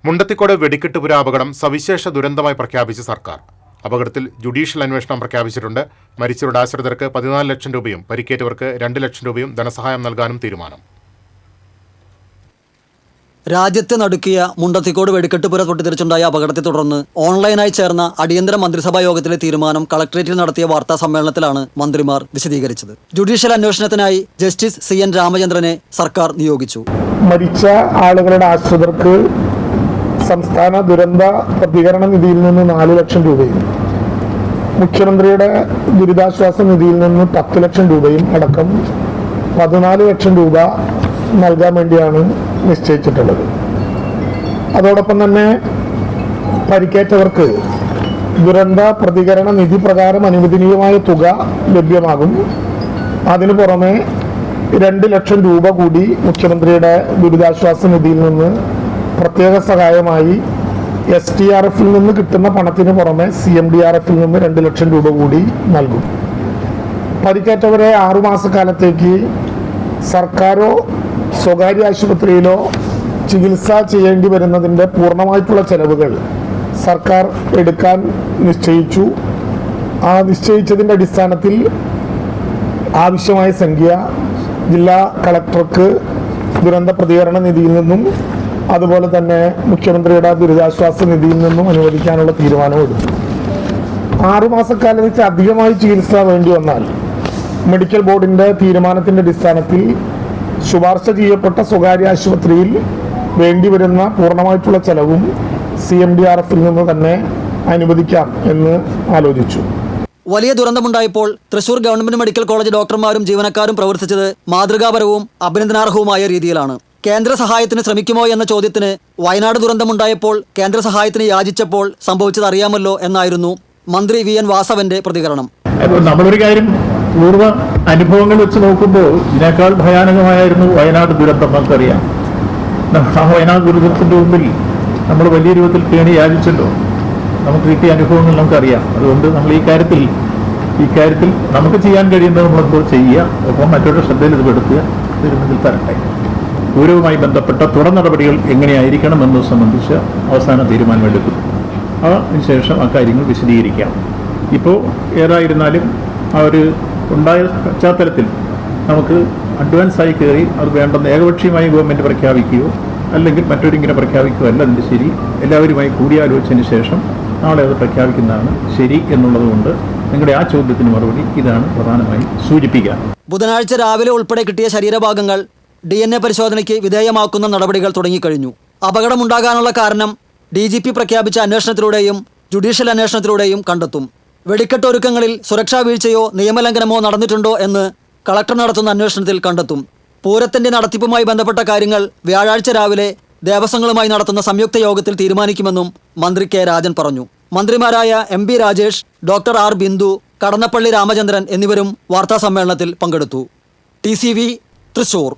മുണ്ടത്തിക്കോട് വെടിക്കെട്ടുപുര അപകടം സവിശേഷ ദുരന്തമായി പ്രഖ്യാപിച്ച് സർക്കാർ. അപകടത്തിൽ ജുഡീഷ്യൽ അന്വേഷണം പ്രഖ്യാപിച്ചിട്ടുണ്ട്. മരിച്ചവരുടെ ആശ്രിതർക്ക് 14 ലക്ഷം രൂപയും പരിക്കേറ്റവർക്ക് 2 ലക്ഷം രൂപയും ധനസഹായം നൽകാനും തീരുമാനം. രാജ്യത്തെ നടുക്കിയ മുണ്ടത്തിക്കോട് വെടിക്കെട്ടുപുര പൊട്ടിത്തെറിച്ചുണ്ടായ അപകടത്തെ തുടർന്ന് ഓൺലൈനായി ചേർന്ന അടിയന്തര മന്ത്രിസഭാ യോഗത്തിലെ തീരുമാനം കളക്ടറേറ്റിൽ നടത്തിയ വാർത്താ സമ്മേളനത്തിലാണ് മന്ത്രിമാർ വിശദീകരിച്ചത്. ജുഡീഷ്യൽ അന്വേഷണത്തിനായി ജസ്റ്റിസ് CN രാമചന്ദ്രനെ സർക്കാർ നിയോഗിച്ചു. മരിച്ച ആളുകളുടെ ആശ്രിതർക്ക് സംസ്ഥാന ദുരന്ത പ്രതികരണ നിധിയിൽ നിന്ന് 4 ലക്ഷം രൂപയും മുഖ്യമന്ത്രിയുടെ ദുരിതാശ്വാസ നിധിയിൽ നിന്ന് 10 ലക്ഷം രൂപയും അടക്കം 14 ലക്ഷം രൂപ നൽകാൻ വേണ്ടിയാണ് നിശ്ചയിച്ചിട്ടുള്ളത്. അതോടൊപ്പം തന്നെ പരിക്കേറ്റവർക്ക് ദുരന്ത പ്രതികരണ നിധി പ്രകാരം അനുവദനീയമായ തുക ലഭ്യമാകും. അതിനു പുറമെ 2 ലക്ഷം രൂപ കൂടി മുഖ്യമന്ത്രിയുടെ ദുരിതാശ്വാസ നിധിയിൽ നിന്ന് പ്രത്യേക സഹായമായി STRF-ൽ നിന്ന് കിട്ടുന്ന പണത്തിന് പുറമെ CMDRF-ൽ നിന്ന് 2 ലക്ഷം രൂപ കൂടി നൽകും. പരിക്കേറ്റവരെ 6 മാസക്കാലത്തേക്ക് സർക്കാരോ സ്വകാര്യ ആശുപത്രിയിലോ ചികിത്സ ചെയ്യേണ്ടി വരുന്നതിൻ്റെ പൂർണ്ണമായിട്ടുള്ള ചെലവുകൾ സർക്കാർ എടുക്കാൻ നിശ്ചയിച്ചു. ആ നിശ്ചയിച്ചതിൻ്റെ അടിസ്ഥാനത്തിൽ ആവശ്യമായ സംഖ്യ ജില്ലാ കളക്ടർക്ക് ദുരന്ത പ്രതികരണ നിധിയിൽ നിന്നും അതുപോലെ തന്നെ മുഖ്യമന്ത്രിയുടെ ദുരിതാശ്വാസ നിധിയിൽ നിന്നും അനുവദിക്കാനുള്ള തീരുമാനമെടുത്തു. 6 മാസക്കാലം വെച്ച് അധികമായി ചികിത്സ വേണ്ടി വന്നാൽ മെഡിക്കൽ ബോർഡിൻ്റെ തീരുമാനത്തിൻ്റെ അടിസ്ഥാനത്തിൽ ശുപാർശ ചെയ്യപ്പെട്ട സ്വകാര്യ ആശുപത്രിയിൽ വേണ്ടിവരുന്ന പൂർണ്ണമായിട്ടുള്ള ചെലവും CMDRF-ൽ നിന്ന് തന്നെ അനുവദിക്കാം എന്ന് ആലോചിച്ചു. വലിയ ദുരന്തമുണ്ടായപ്പോൾ തൃശൂർ ഗവൺമെന്റ് മെഡിക്കൽ കോളേജ് ഡോക്ടർമാരും ജീവനക്കാരും പ്രവർത്തിച്ചത് മാതൃകാപരവും അഭിനന്ദനാർഹവുമായ രീതിയിലാണ്. കേന്ദ്ര സഹായത്തിന് ശ്രമിക്കുമോ എന്ന ചോദ്യത്തിന് വയനാട് ദുരന്തമുണ്ടായപ്പോൾ കേന്ദ്ര സഹായത്തിന് യാചിച്ചപ്പോൾ സംഭവിച്ചത് അറിയാമല്ലോ എന്നായിരുന്നു മന്ത്രി VN വാസവന്റെ പ്രതികരണം. നമ്മളൊരു കാര്യം പൂർവ്വ അനുഭവങ്ങൾ വെച്ച് നോക്കുമ്പോൾ ഇതിനേക്കാൾ ഭയാനകമായിരുന്നു വയനാട് ദുരന്തം. നമുക്കറിയാം, ആ വയനാട് ദുരന്തത്തിന്റെ മുമ്പിൽ നമ്മൾ വലിയ രൂപത്തിൽ കേണി യാചിച്ചല്ലോ. നമുക്ക് കിട്ടിയ അനുഭവങ്ങൾ നമുക്കറിയാം. അതുകൊണ്ട് നമ്മൾ ഈ കാര്യത്തിൽ നമുക്ക് ചെയ്യാൻ കഴിയുന്നത് നമ്മളിപ്പോൾ ചെയ്യുക, ഒപ്പം മറ്റൊരു ശ്രദ്ധയിൽ ഇത് പെടുത്തുക, ഇതിൽ തരട്ടെ. പൂരവുമായി ബന്ധപ്പെട്ട തുടർ നടപടികൾ എങ്ങനെയായിരിക്കണം എന്നത് സംബന്ധിച്ച് അവസാന തീരുമാനമെടുക്കും. അതിനുശേഷം ആ കാര്യങ്ങൾ വിശദീകരിക്കാം. ഇപ്പോൾ ഏതായിരുന്നാലും ആ ഒരു ഉണ്ടായ പശ്ചാത്തലത്തിൽ നമുക്ക് അഡ്വാൻസായി കയറി അത് വേണ്ടെന്ന് ഏകപക്ഷീയമായി ഗവൺമെൻറ് പ്രഖ്യാപിക്കുകയോ അല്ലെങ്കിൽ മറ്റൊരിങ്ങനെ പ്രഖ്യാപിക്കുകയോ അല്ല അതിൻ്റെ ശരി. എല്ലാവരുമായി കൂടിയാലോചിച്ചതിന് ശേഷം നാളെ അത് പ്രഖ്യാപിക്കുന്നതാണ് ശരി എന്നുള്ളതുകൊണ്ട് നിങ്ങളുടെ ആ ചോദ്യത്തിന് മറുപടി ഇതാണ് പ്രധാനമായും സൂചിപ്പിക്കുക. ബുധനാഴ്ച രാവിലെ ഉൾപ്പെടെ കിട്ടിയ ശരീരഭാഗങ്ങൾ DNA പരിശോധനയ്ക്ക് വിധേയമാക്കുന്ന നടപടികൾ തുടങ്ങിക്കഴിഞ്ഞു. അപകടമുണ്ടാകാനുള്ള കാരണം DGP പ്രഖ്യാപിച്ച അന്വേഷണത്തിലൂടെയും ജുഡീഷ്യൽ അന്വേഷണത്തിലൂടെയും കണ്ടെത്തും. വെടിക്കെട്ട് ഒരുക്കങ്ങളിൽ സുരക്ഷാ വീഴ്ചയോ നിയമലംഘനമോ നടന്നിട്ടുണ്ടോ എന്ന് കളക്ടർ നടത്തുന്ന അന്വേഷണത്തിൽ കണ്ടെത്തും. പൂരത്തിന്റെ നടത്തിപ്പുമായി ബന്ധപ്പെട്ട കാര്യങ്ങൾ വ്യാഴാഴ്ച രാവിലെ ദേവസ്വങ്ങളുമായി നടത്തുന്ന സംയുക്ത യോഗത്തിൽ തീരുമാനിക്കുമെന്നും മന്ത്രി K രാജൻ പറഞ്ഞു. മന്ത്രിമാരായ MP Rajesh, doctor R Bindu, Kadannappally Ramachandran എന്നിവരും വാർത്താസമ്മേളനത്തിൽ പങ്കെടുത്തു. TCV തൃശൂർ.